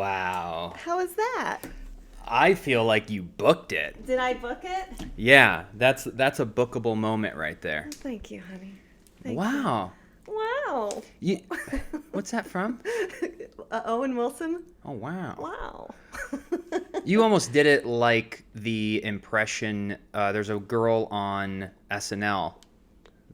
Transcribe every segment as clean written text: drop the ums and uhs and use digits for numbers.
Wow. How was that? I feel like you booked it. Did I book it? Yeah, that's a bookable moment right there. Thank you, honey. Thank Wow. you. Wow. You, what's that from? Owen Wilson? Oh, wow. Wow. You almost did it like the impression. There's a girl on SNL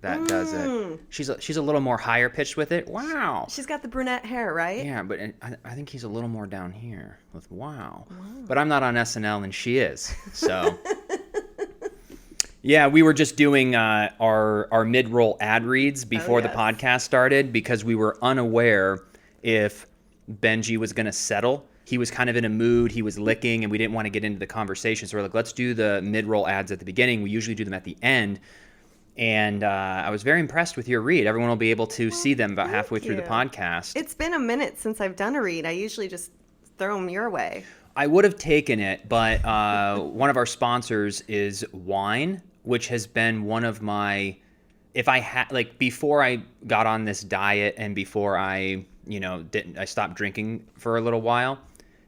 that does it. She's a little more higher pitched with it. Wow. She's got the brunette hair, right? Yeah, but I think he's a little more down here with wow. But I'm not on SNL and she is. So yeah, we were just doing our mid-roll ad reads before the podcast started because we were unaware if Benji was going to settle. He was kind of in a mood. He was licking, and we didn't want to get into the conversation. So we're like, let's do the mid-roll ads at the beginning. We usually do them at the end. And I was very impressed with your read. Everyone will be able to see them about halfway through the podcast. It's been a minute since I've done a read. I usually just throw them your way. I would have taken it, but one of our sponsors is wine, which has been one of my, if I had, like before I got on this diet and before I, I stopped drinking for a little while,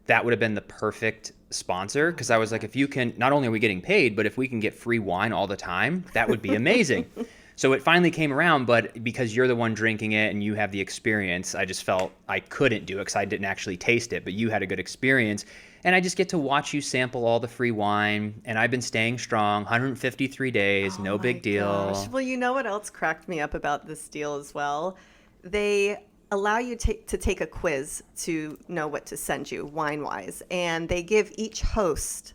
that would have been the perfect sponsor, because I was like, if you can, not only are we getting paid, but if we can get free wine all the time, that would be amazing. So it finally came around, but because you're the one drinking it and you have the experience, I just felt I couldn't do it because I didn't actually taste it, but you had a good experience. And I just get to watch you sample all the free wine, and I've been staying strong, 153 days, no big deal. Gosh. Well, you know what else cracked me up about this deal as well? They allow you to take a quiz to know what to send you wine-wise, and they give each host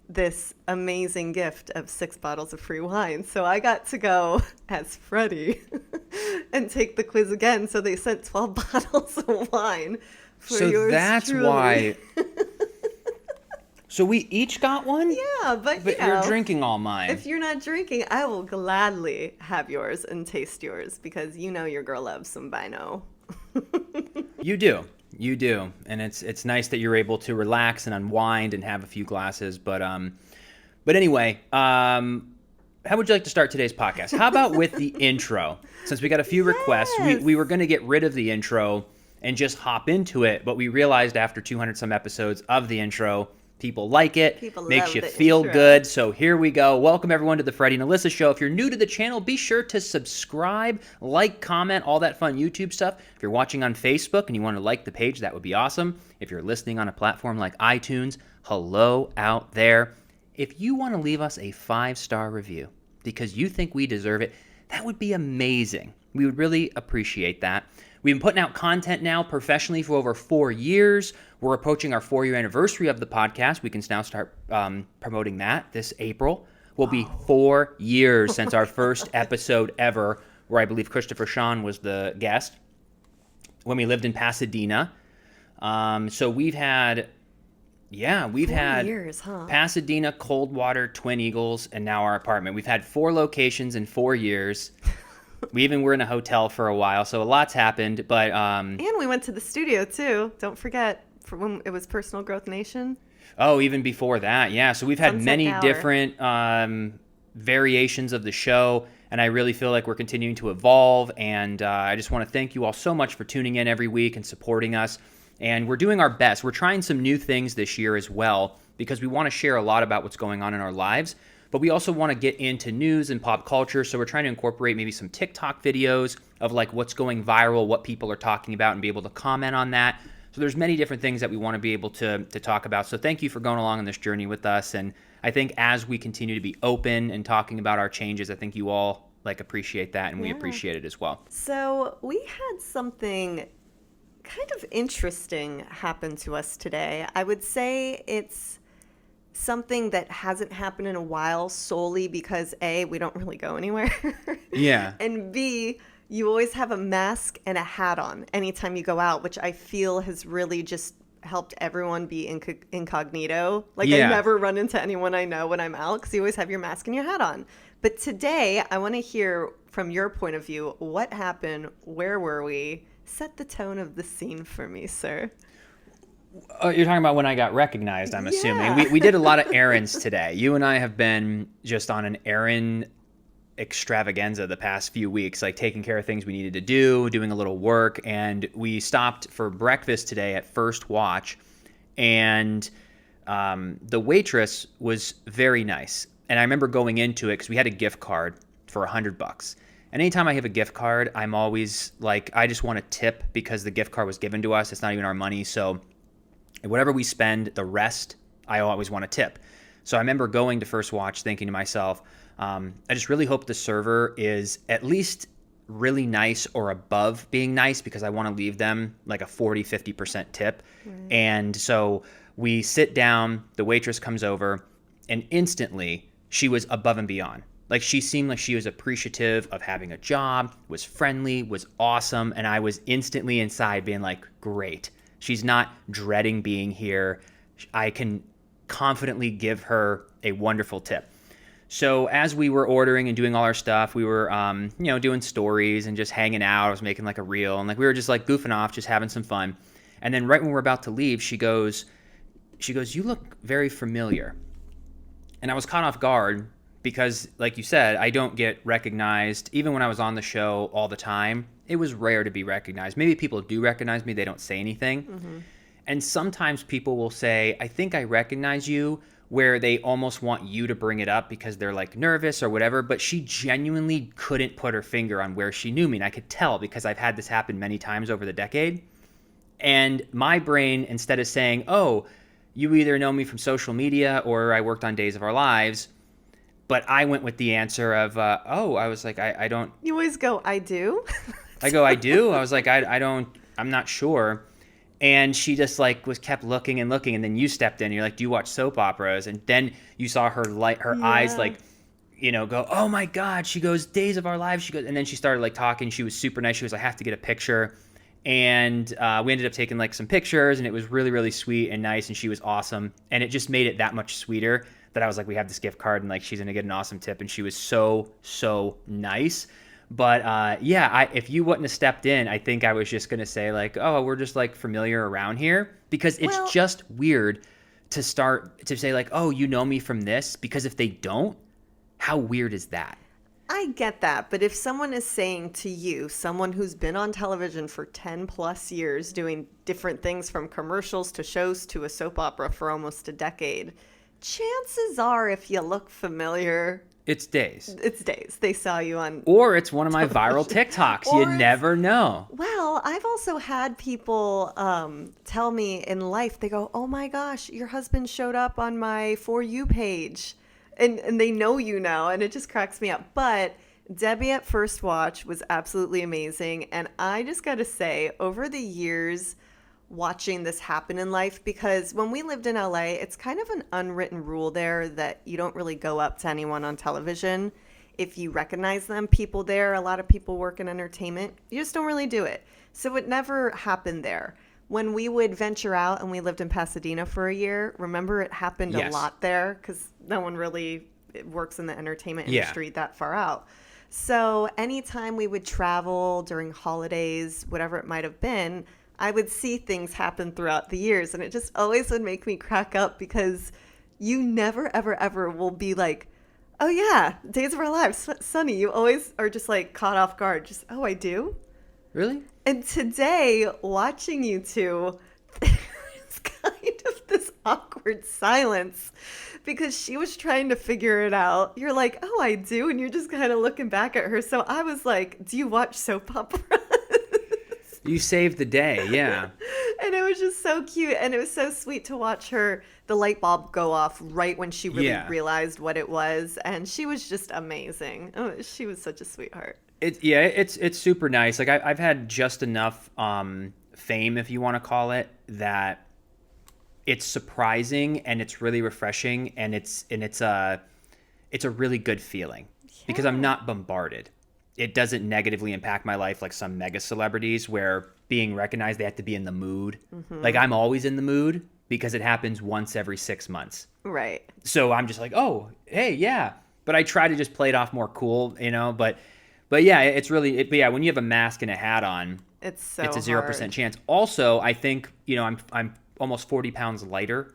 this amazing gift of 6 bottles of free wine. So I got to go as Freddie and take the quiz again. So they sent 12 bottles of wine for yours that's truly. Why. So we each got one? Yeah, but you're drinking all mine. If you're not drinking, I will gladly have yours and taste yours because you know your girl loves some vino. You do, and it's nice that you're able to relax and unwind and have a few glasses. But anyway, how would you like to start today's podcast? How about with the intro? Since we got a few requests, we were going to get rid of the intro and just hop into it, but we realized after 200 some episodes of the intro, people like it, makes you feel good. So here we go. Welcome everyone to the Freddie and Alyssa show. If you're new to the channel, be sure to subscribe, like, comment, all that fun YouTube stuff. If you're watching on Facebook and you want to like the page, that would be awesome. If you're listening on a platform like iTunes, hello out there. If you want to leave us a 5-star review because you think we deserve it, that would be amazing. We would really appreciate that. We've been putting out content now professionally for over 4 years. We're approaching our 4-year anniversary of the podcast. We can now start promoting that this April. Will be 4 years since our first episode ever, where I believe Christopher Sean was the guest, when we lived in Pasadena. So we've had 4 years, huh? Pasadena, Coldwater, Twin Eagles, and now our apartment. We've had 4 locations in 4 years. We even were in a hotel for a while, so a lot's happened. But and we went to the studio too. Don't forget for when it was Personal Growth Nation. Oh, even before that, yeah. So we've had many different variations of the show, and I really feel like we're continuing to evolve. And I just want to thank you all so much for tuning in every week and supporting us. And we're doing our best. We're trying some new things this year as well because we want to share a lot about what's going on in our lives. But we also want to get into news and pop culture, so we're trying to incorporate maybe some TikTok videos of like what's going viral, what people are talking about, and be able to comment on that. So there's many different things that we want to be able to talk about. So thank you for going along on this journey with us. And I think as we continue to be open and talking about our changes, I think you all appreciate that, and we appreciate it as well. So we had something kind of interesting happen to us today. I would say it's something that hasn't happened in a while solely because A, we don't really go anywhere. Yeah. And B, you always have a mask and a hat on anytime you go out, which I feel has really just helped everyone be incognito. I never run into anyone I know when I'm out because you always have your mask and your hat on. But today, I want to hear from your point of view, what happened? Where were we? Set the tone of the scene for me, sir. You're talking about when I got recognized, I'm assuming. We did a lot of errands today. You and I have been just on an errand extravaganza the past few weeks, taking care of things we needed to do, doing a little work, and we stopped for breakfast today at First Watch, and the waitress was very nice. And I remember going into it because we had a gift card for $100. And anytime I have a gift card, I'm always like, I just want to tip because the gift card was given to us. It's not even our money. So whatever we spend, the rest, I always want to tip. So I remember going to First Watch thinking to myself, I just really hope the server is at least really nice or above being nice because I want to leave them like a 40-50% tip. And so we sit down, the waitress comes over, and instantly she was above and beyond. Like, she seemed like she was appreciative of having a job, was friendly, was awesome, and I was instantly inside being like, great. She's not dreading being here. I can confidently give her a wonderful tip. So as we were ordering and doing all our stuff, we were, doing stories and just hanging out. I was making like a reel, and like we were just like goofing off, just having some fun. And then right when we're about to leave, she goes, "You look very familiar." And I was caught off guard because, like you said, I don't get recognized. Even when I was on the show all the time, it was rare to be recognized. Maybe people do recognize me, they don't say anything. Mm-hmm. And sometimes people will say, "I think I recognize you," where they almost want you to bring it up because they're like nervous or whatever. But she genuinely couldn't put her finger on where she knew me. And I could tell because I've had this happen many times over the decade. And my brain, instead of saying, "Oh, you either know me from social media or I worked on Days of Our Lives," but I went with the answer of, I was like, I don't. You always go, "I do." I go, "I do." I was like, I don't, I'm not sure. And she just like kept looking and looking. And then you stepped in and you're like, "Do you watch soap operas?" And then you saw her eyes like, go, "Oh my God." She goes, "Days of Our Lives." She goes, and then she started like talking. She was super nice. She was, "I have to get a picture." And we ended up taking like some pictures, and it was really, really sweet and nice. And she was awesome. And it just made it that much sweeter that I was like, we have this gift card and like, she's going to get an awesome tip. And she was so, so nice. But if you wouldn't have stepped in, I think I was just going to say like, "Oh, we're just like familiar around here," because it's just weird to start to say like, "Oh, you know me from this," because if they don't, how weird is that? I get that, but if someone is saying to you, someone who's been on television for 10 plus years doing different things from commercials to shows to a soap opera for almost a decade, chances are if you look familiar, it's Days. It's Days. They saw you on... Or it's one of my viral TikToks. You never know. Well, I've also had people tell me in life, they go, "Oh my gosh, your husband showed up on my For You page." And they know you now, and it just cracks me up. But Debbie at First Watch was absolutely amazing. And I just got to say, over the years, watching this happen in life, because when we lived in LA, it's kind of an unwritten rule there that you don't really go up to anyone on television if you recognize them. People there, a lot of people work in entertainment, you just don't really do it. So it never happened there. When we would venture out, and we lived in Pasadena for a year, remember it happened a lot there because no one really works in the entertainment industry that far out. So anytime we would travel during holidays, whatever it might have been, I would see things happen throughout the years. And it just always would make me crack up because you never, ever, ever will be like, "Oh yeah, Days of Our Lives, Sunny." You always are just like caught off guard. Just, "Oh, I do?" Really? And today, watching you two, there's kind of this awkward silence because she was trying to figure it out. You're like, "Oh, I do." And you're just kind of looking back at her. So I was like, "Do you watch soap operas?" You saved the day, yeah. And it was just so cute. And it was so sweet to watch her, the light bulb go off right when she really realized what it was. And she was just amazing. Oh, she was such a sweetheart. It's super nice. Like I've had just enough fame, if you want to call it, that it's surprising and it's really refreshing and it's a really good feeling because I'm not bombarded. It doesn't negatively impact my life like some mega celebrities where being recognized, they have to be in the mood. Mm-hmm. Like I'm always in the mood because it happens once every 6 months. Right. So I'm just like, "Oh, hey, yeah." But I try to just play it off more cool, But yeah, it's really, when you have a mask and a hat on, it's a 0% chance. Also, I think, I'm almost 40 pounds lighter.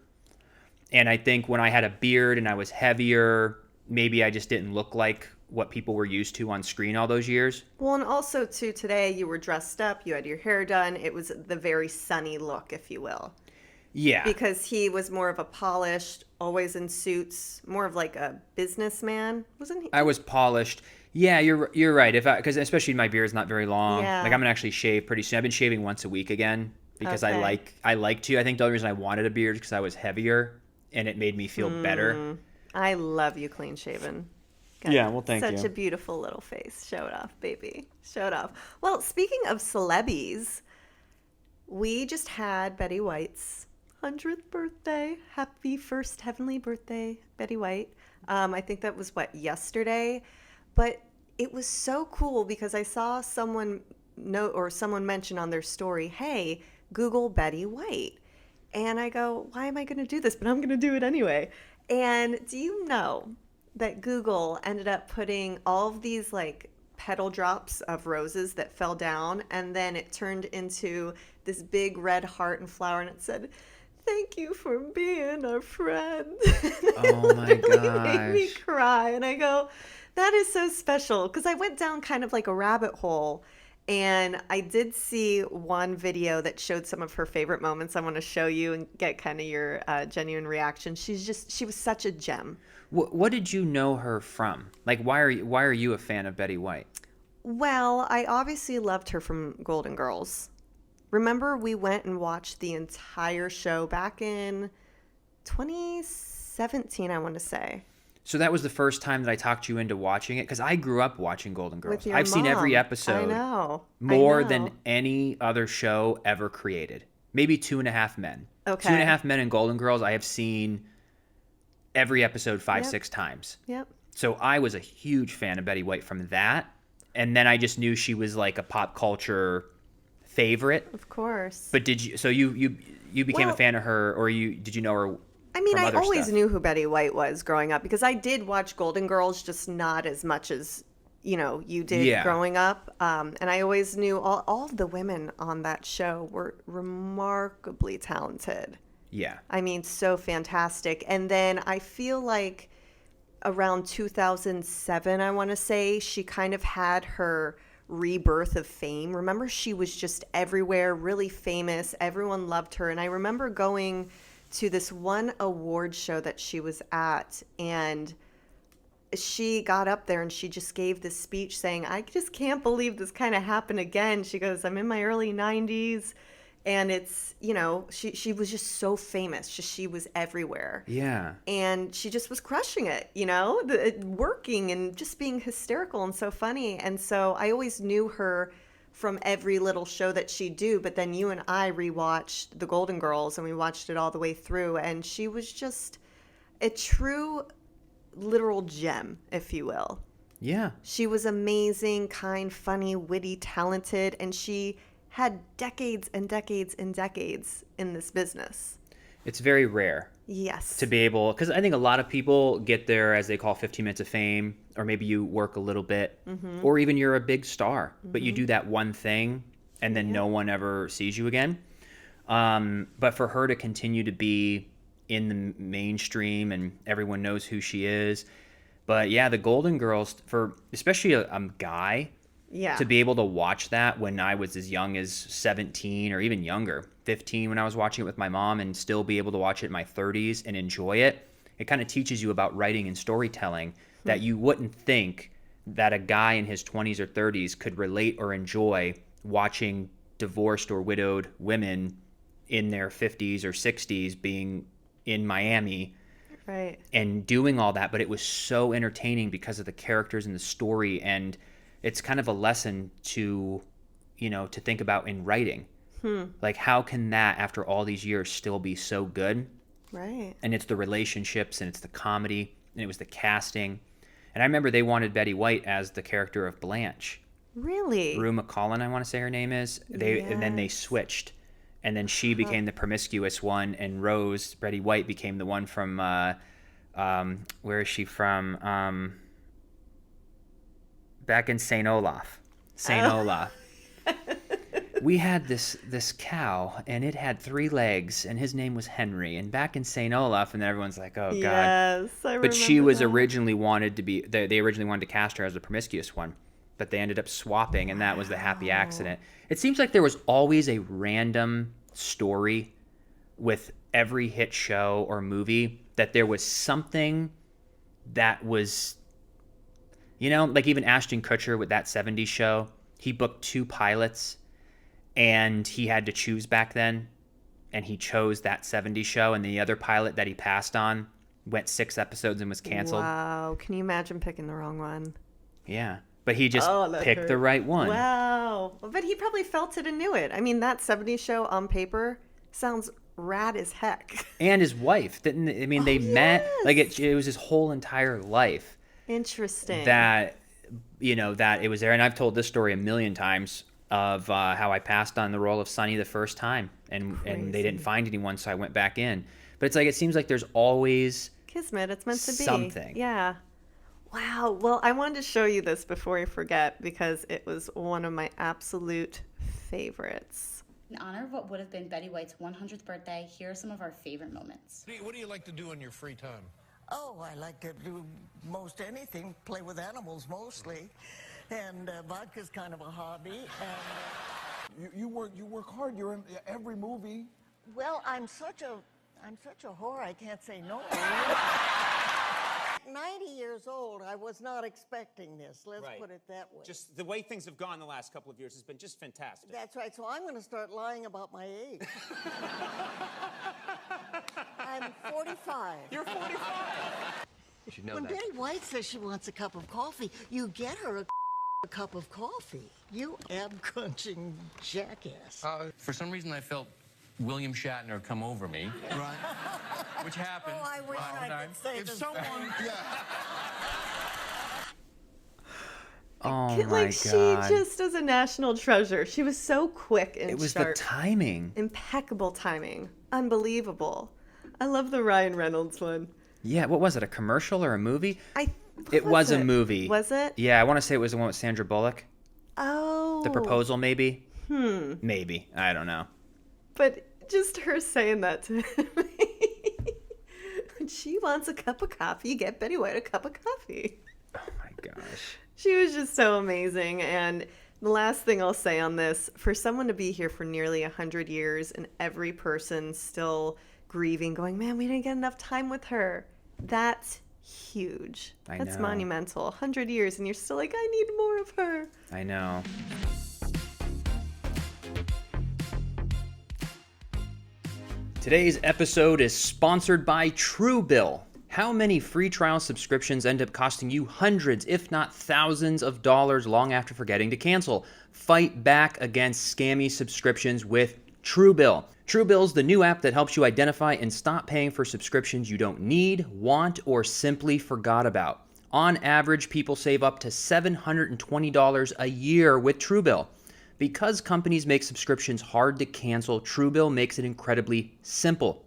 And I think when I had a beard and I was heavier, maybe I just didn't look like what people were used to on screen all those years. Well, and also too, today you were dressed up, you had your hair done. It was the very sunny look, if you will. Yeah. Because he was more of a polished, always in suits, more of like a businessman, wasn't he? I was polished. Yeah, you're right. Because especially my beard is not very long. Yeah. Like I'm gonna actually shave pretty soon. I've been shaving once a week again because Okay. I like to. I think the only reason I wanted a beard is because I was heavier and it made me feel better. I love you clean shaven. Got Yeah, well, thank such you. a beautiful little face. Show it off, baby. Show it off. Well, speaking of celebs, we just had Betty White's 100th birthday. Happy first heavenly birthday, Betty White. I think that was yesterday. But it was so cool because I saw someone someone mention on their story, hey, Google Betty White. And I go, why am I going to do this? But I'm going to do it anyway. And do you know that Google ended up putting all of these like petal drops of roses that fell down, and then it turned into this big red heart and flower, and it said, thank you for being a friend. Oh my It really made me gosh. cry. And I go, that is so special. Because I went down kind of like a rabbit hole, and I did see one video that showed some of her favorite moments. I want to show you and get kind of your genuine reaction. She was such a gem. What did you know her from? Like, why are you a fan of Betty White? Well, I obviously loved her from Golden Girls. Remember, we went and watched the entire show back in 2017, I want to say. So that was the first time that I talked you into watching it because I grew up watching Golden Girls. With your I've seen every mom. episode I know. more than any other show ever created. Maybe Two and a Half Men. Okay. Two and a Half Men and Golden Girls, I have seen every episode five, Yep. 6 times. Yep. So I was a huge fan of Betty White from that. And then I just knew she was like a pop culture favorite. Of course. But you became a Well, fan of her, or did you know her I mean, from I other always stuff? knew who Betty White was growing up because I did watch Golden Girls, just not as much as, you did Yeah. growing up. And I always knew all of the women on that show were remarkably talented. Yeah. I mean, so fantastic. And then I feel like around 2007, I want to say, she kind of had her rebirth of fame. Remember, she was just everywhere, really famous. Everyone loved her. And I remember going to this one award show that she was at, and she got up there and she just gave this speech saying, I just can't believe this kind of happened again. She goes, I'm in my early 90s. And it's, she was just so famous. She was everywhere. Yeah. And she just was crushing it, working and just being hysterical and so funny. And so I always knew her from every little show that she'd do. But then you and I rewatched The Golden Girls, and we watched it all the way through. And she was just a true literal gem, if you will. Yeah. She was amazing, kind, funny, witty, talented, and she had decades and decades and decades in this business. It's very rare Yes. to be able, because I think a lot of people get there as they call 15 minutes of fame, or maybe you work a little bit, or even you're a big star, but you do that one thing and then no one ever sees you again. But for her to continue to be in the mainstream and everyone knows who she is. But yeah, the Golden Girls, for especially a guy, Yeah. to be able to watch that when I was as young as 17 or even younger, 15 when I was watching it with my mom, and still be able to watch it in my 30s and enjoy it, it kind of teaches you about writing and storytelling that you wouldn't think that a guy in his 20s or 30s could relate or enjoy watching divorced or widowed women in their 50s or 60s being in Miami Right. and doing all that. But it was so entertaining because of the characters and the story, and it's kind of a lesson to think about in writing. Like, how can that after all these years still be so good? Right. And it's the relationships, and it's the comedy, and it was the casting. And I remember they wanted Betty White as the character of Blanche. Really? Rue McCollum, I want to say her name is. And then they Yes. switched, and then she became the promiscuous one, and Rose, Betty White, became the one from where is she from? Back in St. Olaf. St. Olaf. We had this cow, and it had 3 legs, and his name was Henry. And back in St. Olaf, and then everyone's like, oh, God. Yes, I remember But she was that. originally wanted to be, they originally wanted to cast her as the promiscuous one. But they ended up swapping, and that was the happy accident. It seems like there was always a random story with every hit show or movie that there was something that was, like even Ashton Kutcher with that 70s show, he booked 2 pilots and he had to choose back then, and he chose that 70s show, and the other pilot that he passed on went 6 episodes and was canceled. Wow. Can you imagine picking the wrong one? Yeah. But he just picked the right one. Wow. But he probably felt it and knew it. I mean, that 70s show on paper sounds rad as heck. And his wife, they met, like it was his whole entire life. Interesting. That it was there. And I've told this story a million times of how I passed on the role of Sonny the first time, and they didn't find anyone, so I went back in. But it's like, it seems like there's always Kismet, it's meant to be. Something. Yeah. Wow. Well, I wanted to show you this before I forget because it was one of my absolute favorites. In honor of what would have been Betty White's 100th birthday, here are some of our favorite moments. What do you like to do in your free time? Oh, I like to do most anything, play with animals mostly, and vodka's kind of a hobby. And You work hard. You're in every movie. well, I'm such a whore. I can't say no. 90 years old. I was not expecting this. Let's put it that way. Just the way things have gone the last couple of years has been just fantastic. That's right. So I'm going to start lying about my age. I'm 45. You're 45. You should know When that. Betty White says she wants a cup of coffee, you get her a cup of coffee. You ab-crunching jackass. For some reason, I felt William Shatner come over me. Right. Which happened. Oh, I wish all the I time. could say If the someone, same. Oh my Like, God. she just is a national treasure. She was so quick and It was sharp. the timing. Impeccable timing. Unbelievable. I love the Ryan Reynolds one. Yeah, what was it, a commercial or a movie? What It was a movie. Was it? Yeah, I want to say it was the one with Sandra Bullock. Oh. The Proposal, maybe? Maybe. I don't know. But just her saying that to me. When she wants a cup of coffee, get Betty White a cup of coffee. Oh my gosh. She was just so amazing. And the last thing I'll say on this, for someone to be here for nearly 100 years and every person still grieving, going, man, we didn't get enough time with her. That's huge. That's know. monumental. 100 years and you're still like, I need more of her. I know. Today's episode is sponsored by Truebill. How many free trial subscriptions end up costing you hundreds, if not thousands of dollars long after forgetting to cancel? Fight back against scammy subscriptions with Truebill. Truebill's the new app that helps you identify and stop paying for subscriptions you don't need, want, or simply forgot about. On average, people save up to $720 a year with Truebill. Because companies make subscriptions hard to cancel, Truebill makes it incredibly simple.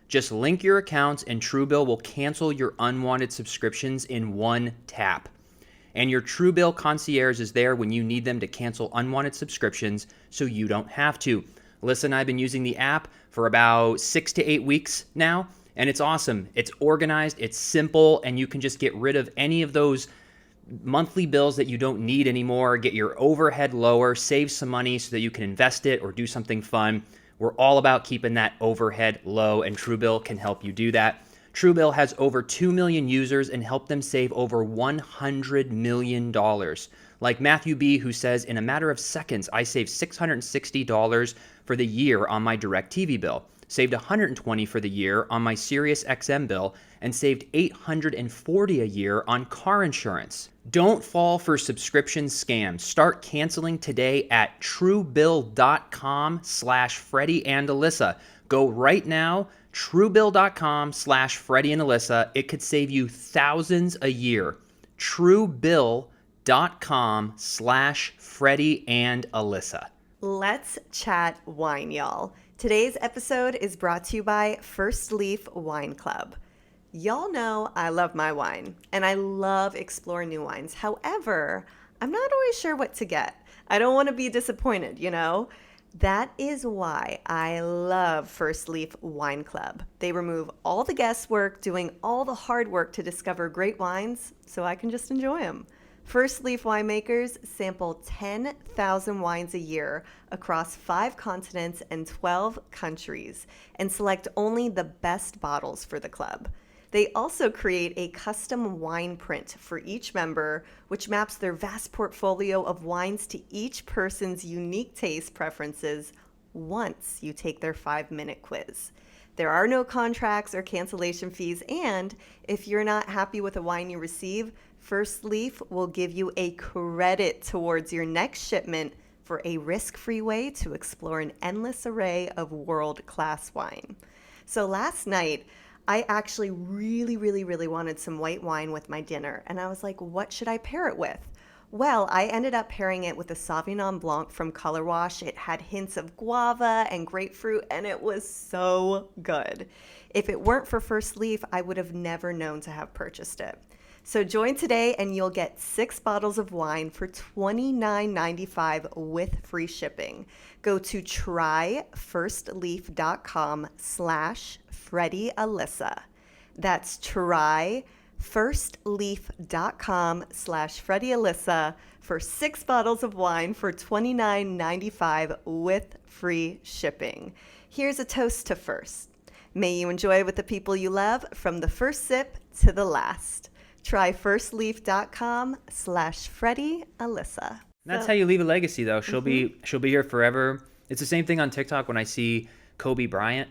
Just link your accounts and Truebill will cancel your unwanted subscriptions in one tap. And your Truebill concierge is there when you need them to cancel unwanted subscriptions so you don't have to. Alyssa and I have been using the app for about 6 to 8 weeks now, and it's awesome. It's organized, it's simple, and you can just get rid of any of those monthly bills that you don't need anymore, get your overhead lower, save some money so that you can invest it or do something fun. We're all about keeping that overhead low, and Truebill can help you do that. Truebill has over 2 million users and helped them save over $100 million. Like Matthew B., who says, in a matter of seconds, I saved $660 for the year on my DirecTV bill, saved $120 for the year on my Sirius XM bill, and saved $840 a year on car insurance. Don't fall for subscription scams. Start canceling today at truebill.com/Freddie and Alyssa. Go right now, truebill.com/Freddie and Alyssa. It could save you thousands a year. Truebill.com/Freddie and Alyssa. Let's chat wine, y'all. Today's episode is brought to you by Firstleaf Wine Club. Y'all know I love my wine, and I love exploring new wines. However, I'm not always sure what to get. I don't want to be disappointed, you know? That is why I love Firstleaf Wine Club. They remove all the guesswork, doing all the hard work to discover great wines so I can just enjoy them. Firstleaf winemakers sample 10,000 wines a year across 5 continents and 12 countries and select only the best bottles for the club. They also create a custom wine print for each member, which maps their vast portfolio of wines to each person's unique taste preferences once you take their 5-minute quiz. There are no contracts or cancellation fees, and if you're not happy with a wine you receive, Firstleaf will give you a credit towards your next shipment for a risk-free way to explore an endless array of world-class wine. So last night, I actually really wanted some white wine with my dinner, and I was like, what should I pair it with? Well, I ended up pairing it with a Sauvignon Blanc from Color Wash. It had hints of guava and grapefruit, and it was so good. If it weren't for Firstleaf, I would have never known to have purchased it. So join today and you'll get 6 bottles of wine for $29.95 with free shipping. Go to tryfirstleaf.com/Freddie Alyssa. That's tryfirstleaf.com/Freddie Alyssa for 6 bottles of wine for $29.95 with free shipping. Here's a toast to first. May you enjoy with the people you love from the first sip to the last. Try firstleaf.com/Freddie Alyssa. That's how you leave a legacy, though. She'll be here forever. It's the same thing on TikTok when I see Kobe Bryant.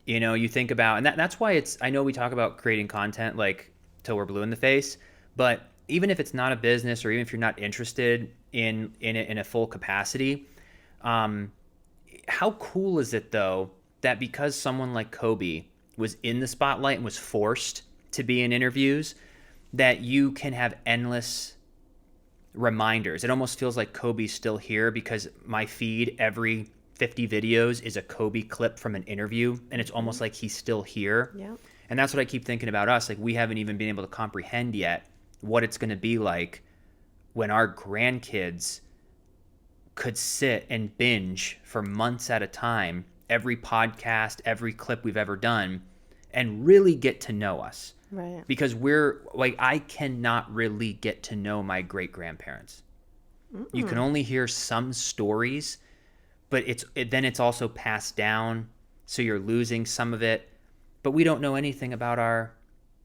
You know, you think about, and that's why I know we talk about creating content like till we're blue in the face, but even if it's not a business or even if you're not interested in it in a full capacity, how cool is it though that because someone like Kobe was in the spotlight and was forced to be in interviews, that you can have endless reminders. It almost feels like Kobe's still here because my feed every 50 videos is a Kobe clip from an interview, and it's almost like he's still here. Yep. And that's what I keep thinking about us. Like, we haven't even been able to comprehend yet what it's going to be like when our grandkids could sit and binge for months at a time every podcast, every clip we've ever done, and really get to know us. Right. Because we're like, I cannot really get to know my great grandparents. You can only hear some stories, but then it's also passed down, so you're losing some of it. But we don't know anything about our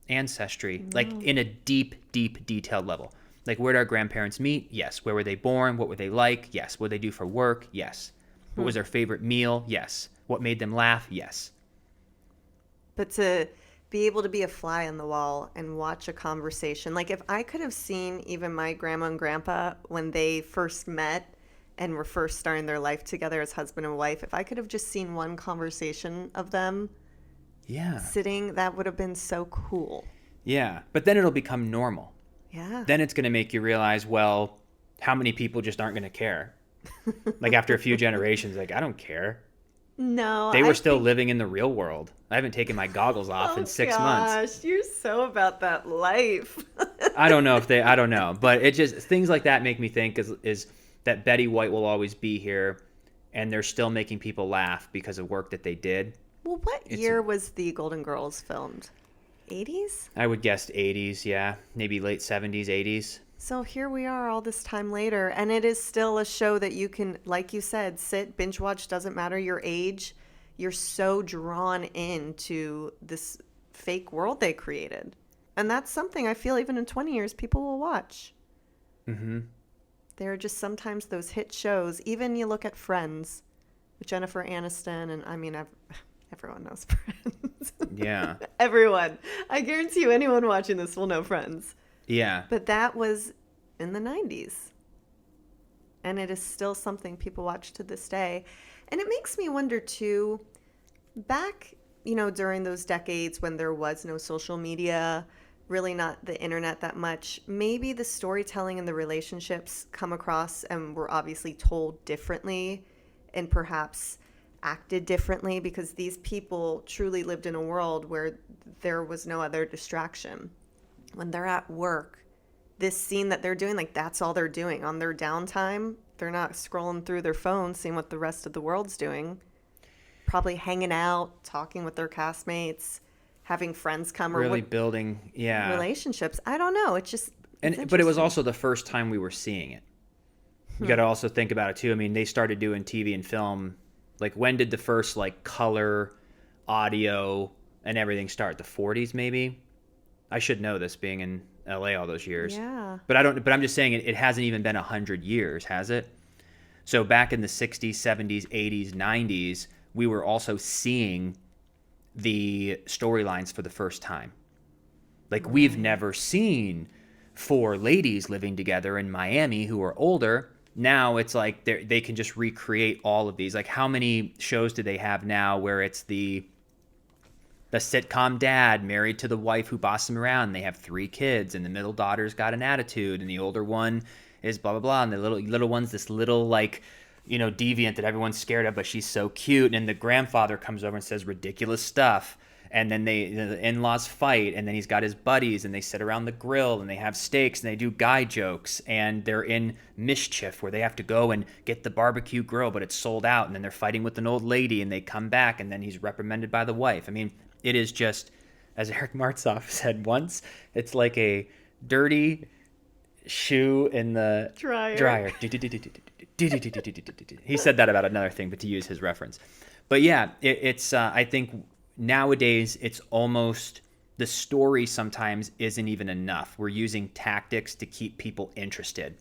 ancestry, like in a deep, detailed level. Like, where did our grandparents meet? Yes. Where were they born? What were they like? Yes. What did they do for work? Yes. What was their favorite meal? Yes. What made them laugh? Yes. But to be able to be a fly on the wall and watch a conversation, like if I could have seen even my grandma and grandpa when they first met and were first starting their life together as husband and wife, if I could have just seen one conversation of them sitting, that would have been so cool. Yeah. But then it'll become normal. Yeah. Then it's going to make you realize, well, how many people just aren't going to care? Like, after a few generations, like, I don't care. No. They were still living in the real world. I haven't taken my goggles off in 6 months. Gosh, you're so about that life. I don't know. But it just, things like that make me think is that Betty White will always be here, and they're still making people laugh because of work that they did. Well, what year was the Golden Girls filmed? 80s? I would guess 80s, yeah. Maybe late 70s, 80s. So here we are all this time later, and it is still a show that you can, like you said, sit, binge watch, doesn't matter your age. You're so drawn into this fake world they created. And that's something I feel even in 20 years people will watch. Mm-hmm. There are just sometimes those hit shows. Even you look at Friends with Jennifer Aniston, and I mean, everyone knows Friends. Yeah. Everyone. I guarantee you anyone watching this will know Friends. Yeah. But that was in the 90s. And it is still something people watch to this day. And it makes me wonder, too, back, during those decades when there was no social media, really not the internet that much, maybe the storytelling and the relationships come across and were obviously told differently and perhaps acted differently because these people truly lived in a world where there was no other distraction. When they're at work, this scene that they're doing, like, that's all they're doing on their downtime. They're not scrolling through their phone, seeing what the rest of the world's doing. Probably hanging out, talking with their castmates, having friends come Really or building, relationships. I don't know. It's just But it was also the first time we were seeing it. You got to also think about it too. I mean, they started doing TV and film. Like, when did the first like color, audio, and everything start? The 40s, maybe. I should know this, being in LA all those years. Yeah. But I don't. But I'm just saying it hasn't even been 100 years, has it? So back in the 60s, 70s, 80s, 90s, we were also seeing the storylines for the first time. Like, we've never seen 4 ladies living together in Miami who are older. Now it's like they can just recreate all of these. Like, how many shows do they have now where it's the sitcom dad married to the wife who bosses him around, and they have 3 kids, and the middle daughter's got an attitude, and the older one is blah blah blah, and the little one's this little, like, you know, deviant that everyone's scared of, but she's so cute. And the grandfather comes over and says ridiculous stuff, and then the in-laws fight, and then he's got his buddies, and they sit around the grill, and they have steaks, and they do guy jokes, and they're in mischief where they have to go and get the barbecue grill, but it's sold out, and then they're fighting with an old lady, and they come back, and then he's reprimanded by the wife. I mean, it is just, as Eric Martzoff said once, it's like a dirty shoe in the dryer. He said that about another thing, but to use his reference. But yeah, it's I think nowadays it's almost, the story sometimes isn't even enough. We're using tactics to keep people interested.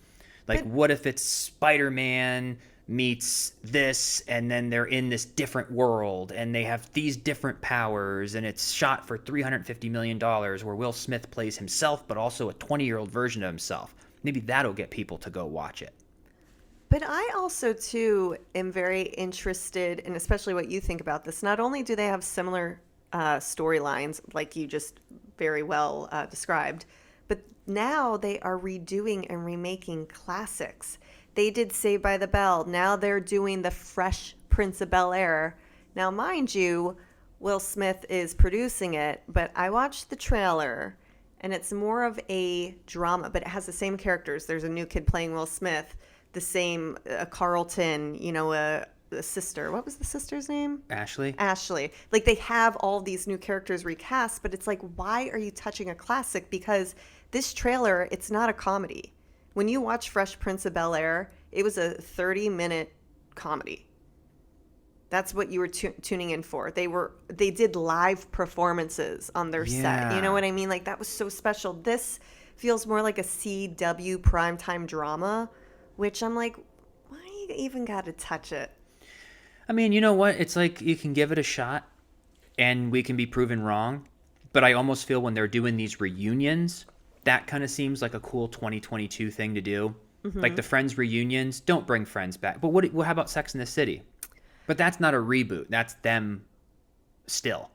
Like, what if it's Spider-Man meets this, and then they're in this different world, and they have these different powers, and it's shot for $350 million, where Will Smith plays himself, but also a 20-year-old version of himself. Maybe that'll get people to go watch it. But I also, too, am very interested in, especially what you think about this. Not only do they have similar storylines, like you just very well described, but now they are redoing and remaking classics. They did Saved by the Bell. Now they're doing The Fresh Prince of Bel-Air. Now, mind you, Will Smith is producing it, but I watched the trailer, and it's more of a drama, but it has the same characters. There's a new kid playing Will Smith, the same Carlton, you know, a sister. What was the sister's name? Ashley. Like, they have all these new characters recast, but it's like, why are you touching a classic? Because this trailer, it's not a comedy. When you watch Fresh Prince of Bel-Air, it was a 30-minute comedy. That's what you were tuning in for. They did live performances on their set. You know what I mean? Like, that was so special. This feels more like a CW primetime drama, which I'm like, why you even got to touch it? I mean, you know what? It's like, you can give it a shot, and we can be proven wrong. But I almost feel when they're doing these reunions, that kind of seems like a cool 2022 thing to do. Mm-hmm. Like the Friends reunions, don't bring Friends back. But how about Sex and the City? But that's not a reboot. That's them still.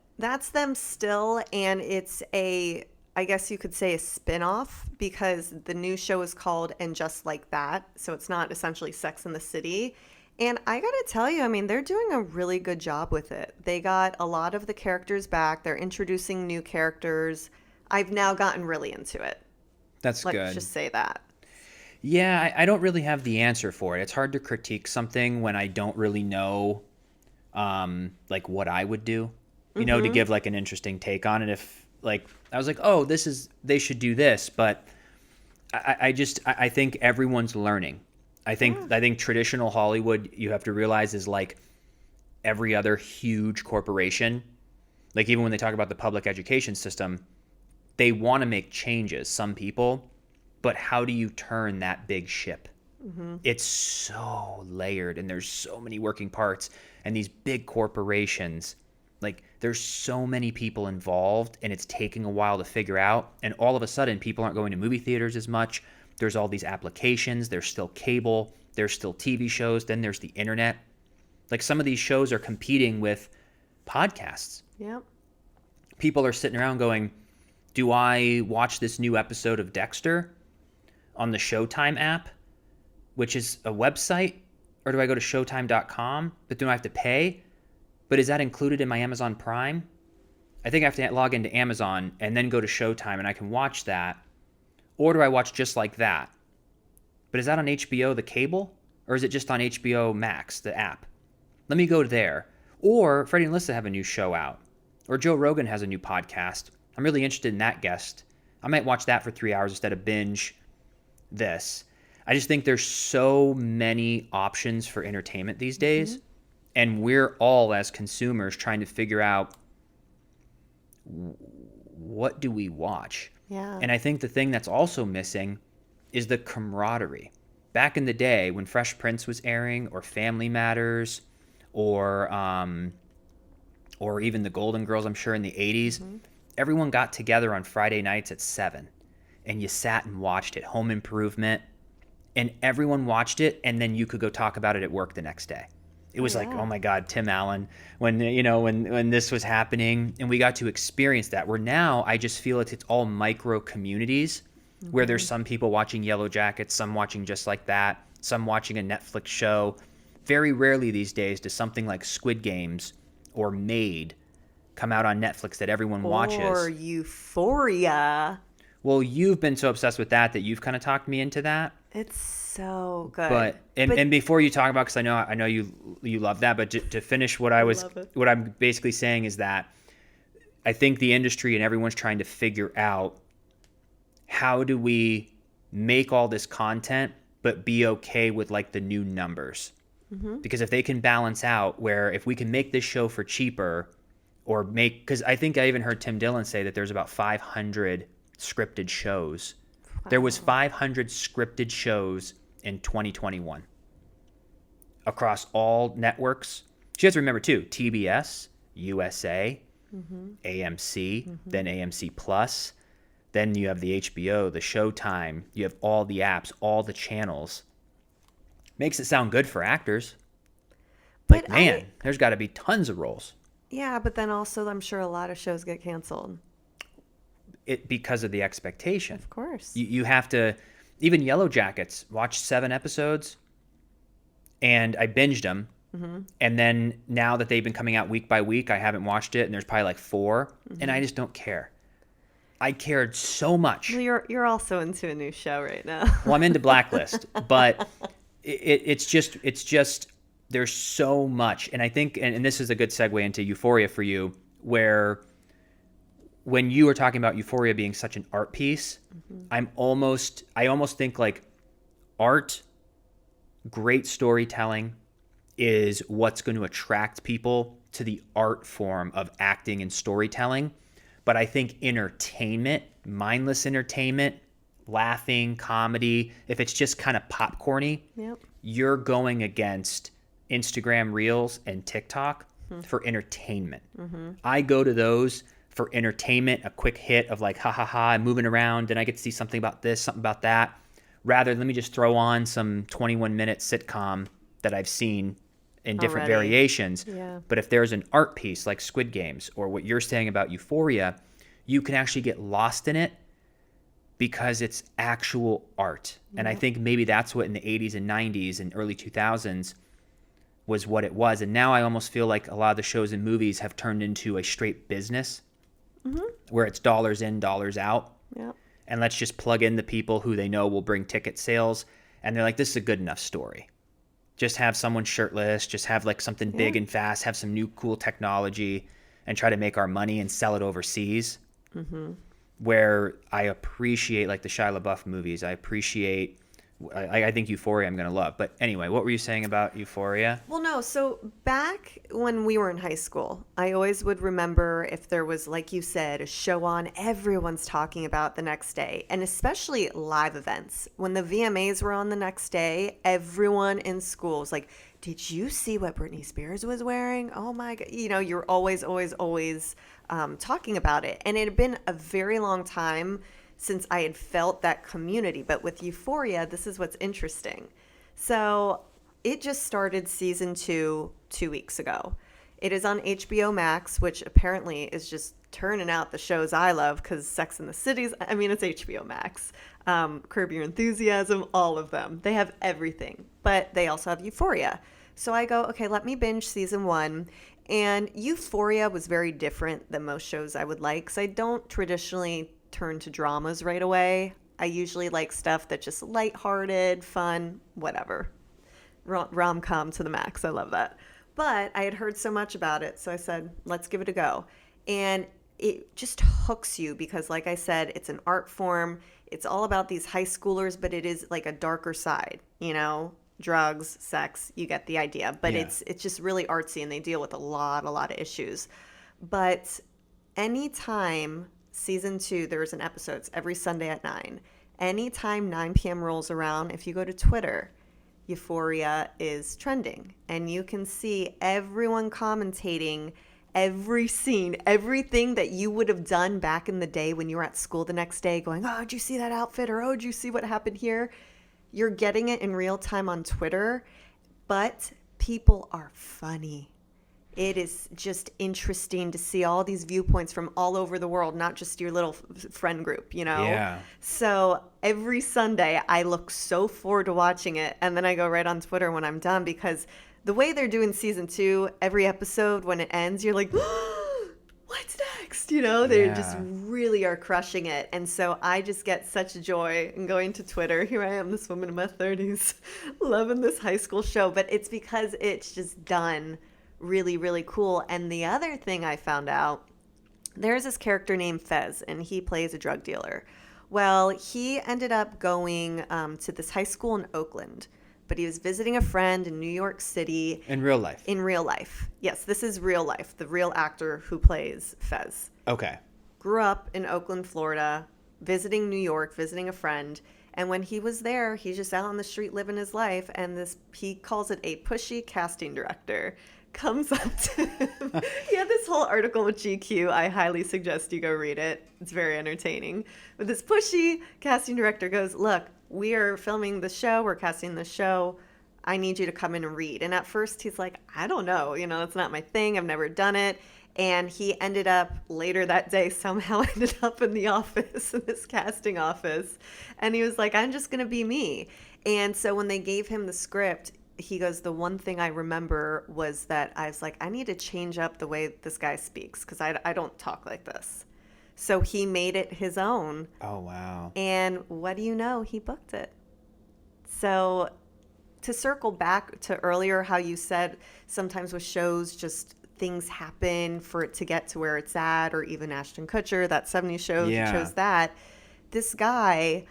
And it's I guess you could say a spin-off, because the new show is called And Just Like That. So it's not essentially Sex and the City. And I got to tell you, I mean, they're doing a really good job with it. They got a lot of the characters back. They're introducing new characters. I've now gotten really into it. That's good. Let's just say that. Yeah, I don't really have the answer for it. It's hard to critique something when I don't really know, like, what I would do, you know, to give like an interesting take on it. If, like, I was like, oh, they should do this, but I think everyone's learning. I think traditional Hollywood, you have to realize, is like every other huge corporation. Like, even when they talk about the public education system, they want to make changes, some people, but how do you turn that big ship? Mm-hmm. It's so layered, and there's so many working parts, and these big corporations, like, there's so many people involved, and it's taking a while to figure out. And all of a sudden, people aren't going to movie theaters as much. There's all these applications. There's still cable. There's still TV shows. Then there's the internet. Like, some of these shows are competing with podcasts. Yep. People are sitting around going, do I watch this new episode of Dexter on the Showtime app, which is a website, or do I go to showtime.com? But do I have to pay? But is that included in my Amazon Prime? I think I have to log into Amazon and then go to Showtime, and I can watch that. Or do I watch Just Like That? But is that on HBO, the cable? Or is it just on HBO Max, the app? Let me go there. Or Freddie and Alyssa have a new show out. Or Joe Rogan has a new podcast. I'm really interested in that guest. I might watch that for 3 hours instead of binge this. I just think there's so many options for entertainment these days. And we're all, as consumers, trying to figure out, what do we watch? Yeah. And I think the thing that's also missing is the camaraderie. Back in the day when Fresh Prince was airing, or Family Matters, or even the Golden Girls, I'm sure in the 80s, everyone got together on Friday nights at 7, and you sat and watched it. Home Improvement, and everyone watched it, and then you could go talk about it at work the next day. It was like, oh my God, Tim Allen, when this was happening, and we got to experience that. Where now I just feel it's all micro communities, where there's some people watching Yellow Jackets, some watching Just Like That, some watching a Netflix show. Very rarely these days does something like Squid Games or Made come out on Netflix that everyone watches. Or Euphoria. Well, you've been so obsessed with that you've kind of talked me into that. It's so good. But before you talk about, because I know you love that, but to finish what I'm basically saying is that I think the industry and everyone's trying to figure out, how do we make all this content but be okay with like the new numbers? Because if they can balance out, where if we can make this show for cheaper, or because I think I even heard Tim Dillon say that there's about 500 scripted shows. Wow. There was 500 scripted shows in 2021 across all networks. You have to remember too, TBS, USA, AMC, then AMC Plus, then you have the HBO, the Showtime, you have all the apps, all the channels. Makes it sound good for actors. But man, there's got to be tons of roles. Yeah, but then also I'm sure a lot of shows get canceled. Because of the expectation. Of course. You have to, even Yellow Jackets, watch 7 episodes, and I binged them. And then now that they've been coming out week by week, I haven't watched it, and there's probably like 4, and I just don't care. I cared so much. Well, you're also into a new show right now. Well, I'm into Blacklist, but it's just there's so much, and I think, and this is a good segue into Euphoria for you, where when you were talking about Euphoria being such an art piece, I almost think like art, great storytelling is what's going to attract people to the art form of acting and storytelling. But I think entertainment, mindless entertainment, laughing, comedy, if it's just kind of popcorny, you're going against Instagram Reels and TikTok for entertainment. I go to those for entertainment, a quick hit of like, ha ha ha, I'm moving around, and I get to see something about this, something about that. Rather, let me just throw on some 21-minute sitcom that I've seen in different variations. Yeah. But if there's an art piece like Squid Games, or what you're saying about Euphoria, you can actually get lost in it because it's actual art. And I think maybe that's what in the 80s and 90s and early 2000s was what it was. And now I almost feel like a lot of the shows and movies have turned into a straight business where it's dollars in, dollars out. Yep. And let's just plug in the people who they know will bring ticket sales. And they're like, this is a good enough story. Just have someone shirtless, just have like something big and fast, have some new cool technology, and try to make our money and sell it overseas. Where I appreciate like the Shia LaBeouf movies. I think Euphoria I'm going to love. But anyway, what were you saying about Euphoria? Well, no. So back when we were in high school, I always would remember if there was, like you said, a show on, everyone's talking about the next day. And especially live events. When the VMAs were on the next day, everyone in school was like, did you see what Britney Spears was wearing? Oh my God. You know, you're always talking about it. And it had been a very long time since I had felt that community. But with Euphoria, this is what's interesting. So it just started season 2 weeks ago. It is on HBO Max, which apparently is just turning out the shows I love, because Sex and the City's, I mean, it's HBO Max. Curb Your Enthusiasm, all of them. They have everything. But they also have Euphoria. So I go, okay, let me binge season 1. And Euphoria was very different than most shows I would like, because I don't traditionally turn to dramas right away. I usually like stuff that's just lighthearted, fun, whatever. Rom-com to the max. I love that. But I had heard so much about it, so I said, let's give it a go. And it just hooks you because, like I said, it's an art form. It's all about these high schoolers, but it is like a darker side, drugs, sex, you get the idea. But Yeah. it's just really artsy, and they deal with a lot of issues. But anytime season 2, there's an episode, it's every Sunday at 9. Anytime 9 p.m. rolls around, if you go to Twitter, Euphoria is trending, and you can see everyone commentating every scene, everything that you would have done back in the day when you were at school the next day going, oh, did you see that outfit? Or, oh, did you see what happened here? You're getting it in real time on Twitter, but people are funny. It is just interesting to see all these viewpoints from all over the world, not just your little friend group, Yeah. So every Sunday, I look so forward to watching it. And then I go right on Twitter when I'm done, because the way they're doing season 2, every episode, when it ends, you're like, what's next? They just really are crushing it. And so I just get such joy in going to Twitter. Here I am, this woman in my 30s, loving this high school show. But it's because it's just done really, really cool. And the other thing I found out, there's this character named Fez, and he plays a drug dealer. Well, he ended up going to this high school in Oakland, but he was visiting a friend in New York City. In real life. In real life. Yes, this is real life. The real actor who plays Fez. Okay. Grew up in Oakland, Florida, visiting New York, visiting a friend. And when he was there, he's just out on the street living his life. And he calls it a pushy casting director. Comes up to him. He had this whole article with GQ. I highly suggest you go read it. It's very entertaining. But this pushy casting director goes, look, we are filming the show. We're casting the show. I need you to come in and read. And at first he's like, I don't know. It's not my thing. I've never done it. And he ended up later that day somehow ended up in the office, in this casting office. And he was like, I'm just going to be me. And so when they gave him the script, he goes, the one thing I remember was that I was like, I need to change up the way this guy speaks because I don't talk like this. So he made it his own. Oh, wow. And what do you know? He booked it. So to circle back to earlier, how you said sometimes with shows, just things happen for it to get to where it's at, or even Ashton Kutcher, that 70s show, he chose that. This guy,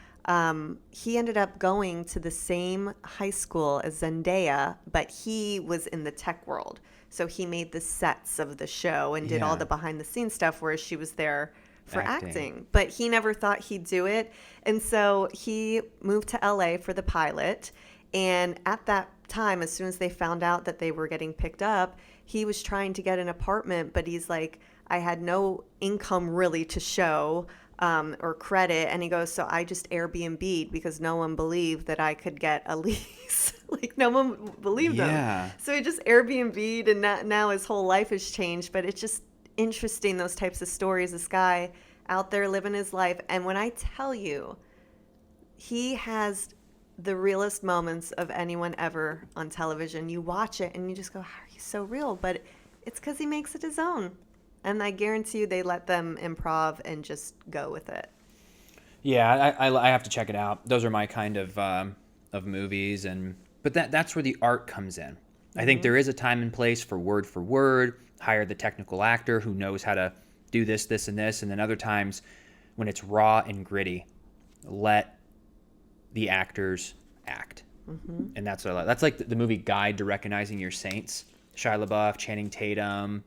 he ended up going to the same high school as Zendaya, but he was in the tech world. So he made the sets of the show and did all the behind the scenes stuff, whereas she was there for acting. But he never thought he'd do it. And so he moved to LA for the pilot. And at that time, as soon as they found out that they were getting picked up, he was trying to get an apartment, but he's like, I had no income really to show or credit. And he goes, so I just Airbnb'd because no one believed that I could get a lease. Like no one believed him. So he just Airbnb'd, and now his whole life has changed. But it's just interesting, those types of stories. This guy out there living his life. And when I tell you, he has the realest moments of anyone ever on television. You watch it and you just go, how are you so real? But it's because he makes it his own. And I guarantee you they let them improv and just go with it. Yeah, I have to check it out. Those are my kind of movies, but that's where the art comes in. I think there is a time and place for word, hire the technical actor who knows how to do this, this, and this, and then other times when it's raw and gritty, let the actors act. And that's what I like. That's like the movie Guide to Recognizing Your Saints. Shia LaBeouf, Channing Tatum,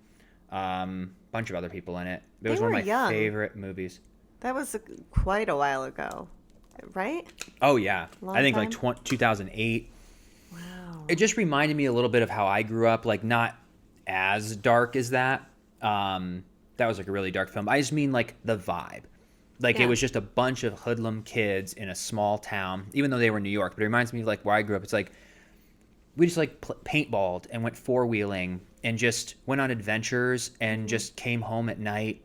bunch of other people in it. It was one of my favorite movies. That was quite a while ago, right? Oh, yeah. Long I think time? like 2008. Wow. It just reminded me a little bit of how I grew up, like not as dark as that. That was like a really dark film. I just mean like the vibe. Like it was just a bunch of hoodlum kids in a small town, even though they were in New York. But it reminds me of like where I grew up. It's like we just like paintballed and went four-wheeling and just went on adventures and just came home at night.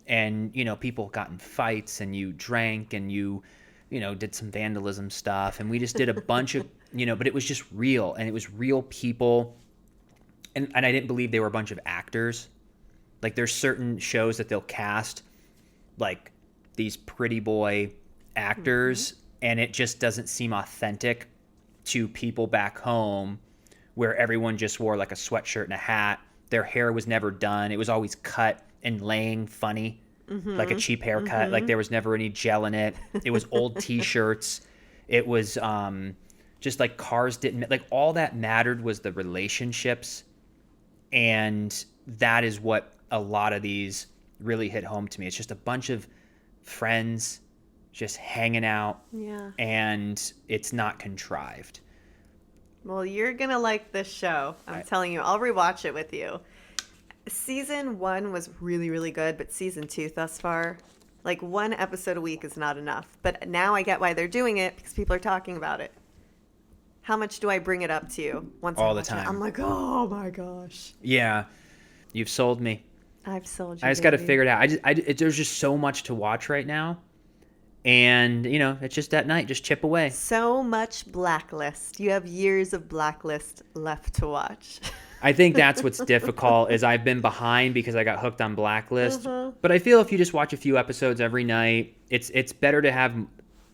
And, people got in fights and you drank and you did some vandalism stuff. And we just did a bunch of, but it was just real. And it was real people. And I didn't believe they were a bunch of actors. Like there's certain shows that they'll cast like these pretty boy actors. And it just doesn't seem authentic to people back home where everyone just wore like a sweatshirt and a hat. Their hair was never done. It was always cut and laying funny. like a cheap haircut. Like there was never any gel in it. It was old T-shirts. It was just like cars didn't, like all that mattered was the relationships. And that is what a lot of these really hit home to me. It's just a bunch of friends just hanging out. Yeah. And it's not contrived. Well, you're going to like this show. I'm telling you, I'll rewatch it with you. Season 1 was really, really good, but season 2 thus far, like 1 episode a week is not enough. But now I get why they're doing it, because people are talking about it. How much do I bring it up to you once All I the watch it? time. I'm like, oh my gosh. Yeah. You've sold me. I've sold you. I just got to baby. figure it out. There's just so much to watch right now. And, you know, it's just at night. Just chip away. So much Blacklist. You have years of Blacklist left to watch. I think that's what's difficult is I've been behind because I got hooked on Blacklist. But I feel if you just watch a few episodes every night, it's better to have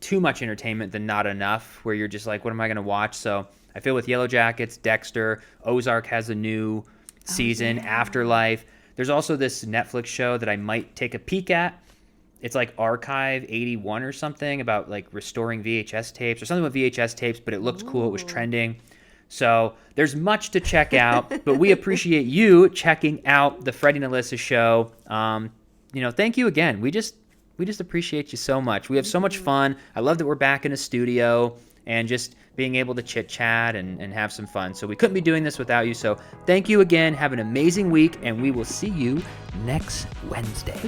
too much entertainment than not enough where you're just like, what am I going to watch? So I feel with Yellow Jackets, Dexter, Ozark has a new season, Afterlife. There's also this Netflix show that I might take a peek at. It's like Archive 81 or something about like restoring VHS tapes or something with VHS tapes, but it looked cool. It was trending. So there's much to check out, but we appreciate you checking out the Freddie and Alyssa show. You know, thank you again. We just appreciate you so much. We have so much fun. I love that we're back in a studio and just being able to chit chat and have some fun. So we couldn't be doing this without you. So thank you again. Have an amazing week, and we will see you next Wednesday.